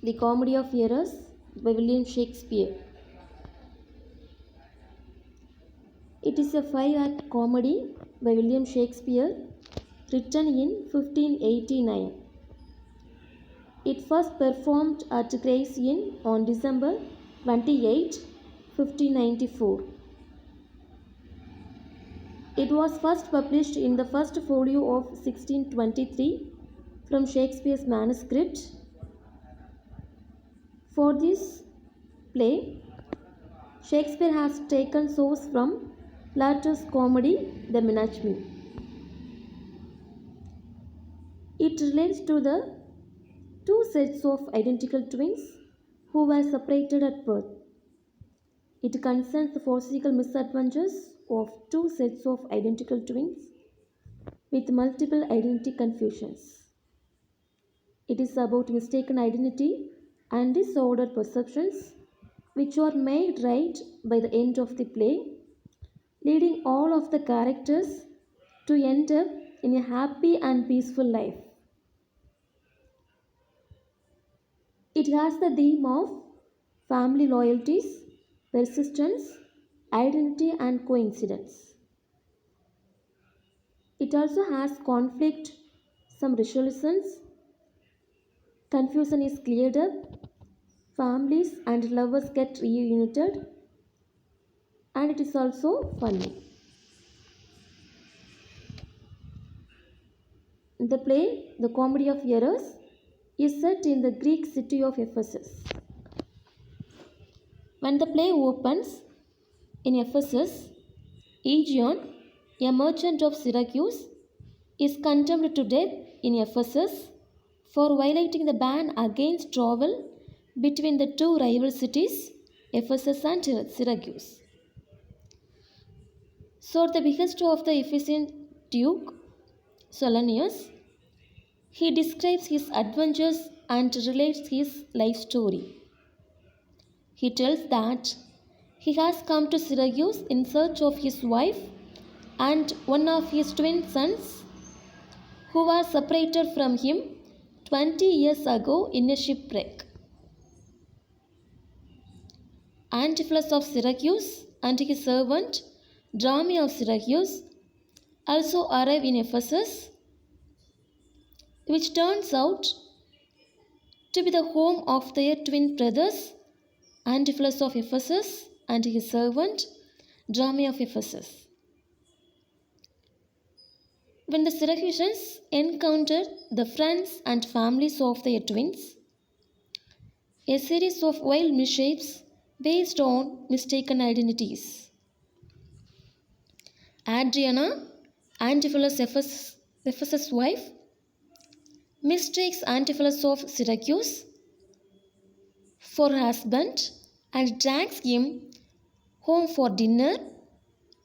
The Comedy of Errors by William Shakespeare. It is a five-act comedy by William Shakespeare written in 1589. It first performed at Gray's Inn on December 28, 1594. It was first published in the first folio of 1623 from Shakespeare's manuscript. For this play, Shakespeare has taken source from Plato's comedy, The Menachmi. It relates to the two sets of identical twins who were separated at birth. It concerns the physical misadventures of two sets of identical twins with multiple identity confusions. It is about mistaken identity and disordered perceptions which are made right by the end of the play, leading all of the characters to end up in a happy and peaceful life. It has the theme of family loyalties, persistence, identity, and coincidence. It also has conflict, some resolutions, confusion is cleared up, families and lovers get reunited, and it is also funny. The play, The Comedy of Errors, is set in the Greek city of Ephesus. When the play opens in Ephesus, Aegeon, a merchant of Syracuse, is condemned to death in Ephesus for violating the ban against travel between the two rival cities, Ephesus and Syracuse. So, at the behest of the Ephesian Duke Solonius, he describes his adventures and relates his life story. He tells that he has come to Syracuse in search of his wife and one of his twin sons who were separated from him 20 years ago in a shipwreck. Antipholus of Syracuse and his servant Dromio of Syracuse also arrive in Ephesus, which turns out to be the home of their twin brothers Antipholus of Ephesus and his servant Dromio of Ephesus. When the Syracusans encounter the friends and families of their twins, a series of wild mishaps based on mistaken identities. Adriana, Antipholus Ephesus' wife, mistakes Antipholus of Syracuse for her husband and drags him home for dinner,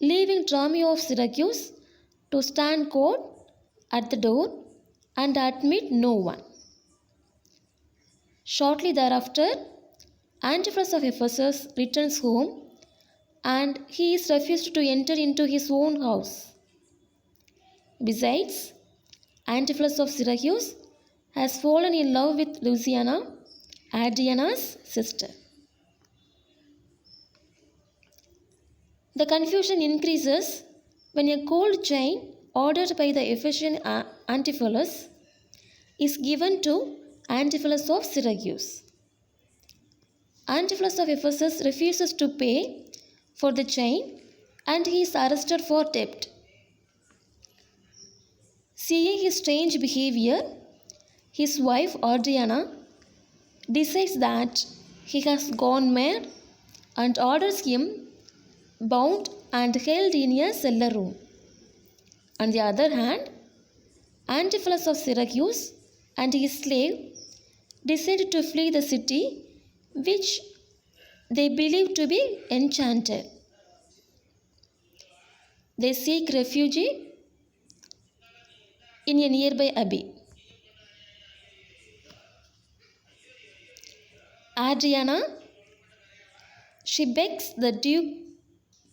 leaving Dromio of Syracuse to stand guard at the door and admit no one. Shortly thereafter, Antipholus of Ephesus returns home and he is refused to enter into his own house. Besides, Antipholus of Syracuse has fallen in love with Luciana, Adriana's sister. The confusion increases when a gold chain ordered by the Ephesian Antipholus is given to Antipholus of Syracuse. Antipholus of Ephesus refuses to pay for the chain and he is arrested for debt. Seeing his strange behavior, his wife Adriana decides that he has gone mad and orders him bound and held in a cellar room. On the other hand, Antipholus of Syracuse and his slave decide to flee the city, which they believe to be enchanted. They seek refuge in a nearby abbey. Adriana, she begs the Duke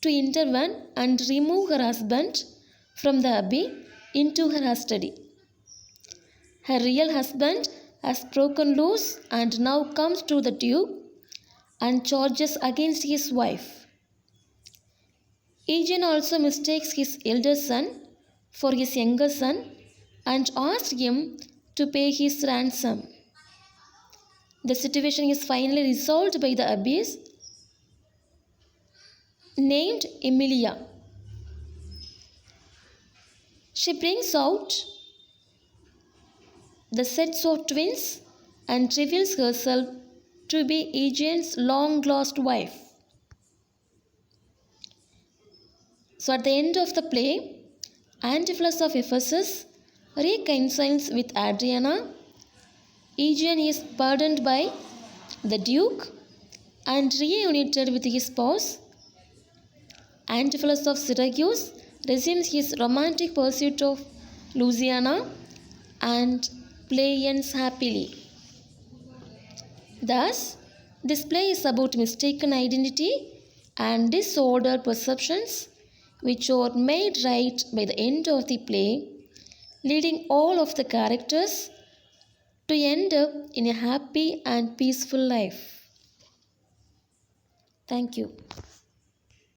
to intervene and remove her husband from the abbey into her custody. Her real husband has broken loose and now comes to the Duke and charges against his wife. Aegeon also mistakes his elder son for his younger son and asks him to pay his ransom. The situation is finally resolved by the abbess named Emilia. She brings out the sets of twins and reveals herself to be Aegeon's long-lost wife. So at the end of the play, Antipholus of Ephesus reconciles with Adriana. Aegeon is pardoned by the Duke and reunited with his spouse. Antipholus of Syracuse resumes his romantic pursuit of Louisiana and play ends happily. Thus, this play is about mistaken identity and disordered perceptions, which are made right by the end of the play, leading all of the characters to end up in a happy and peaceful life. Thank you.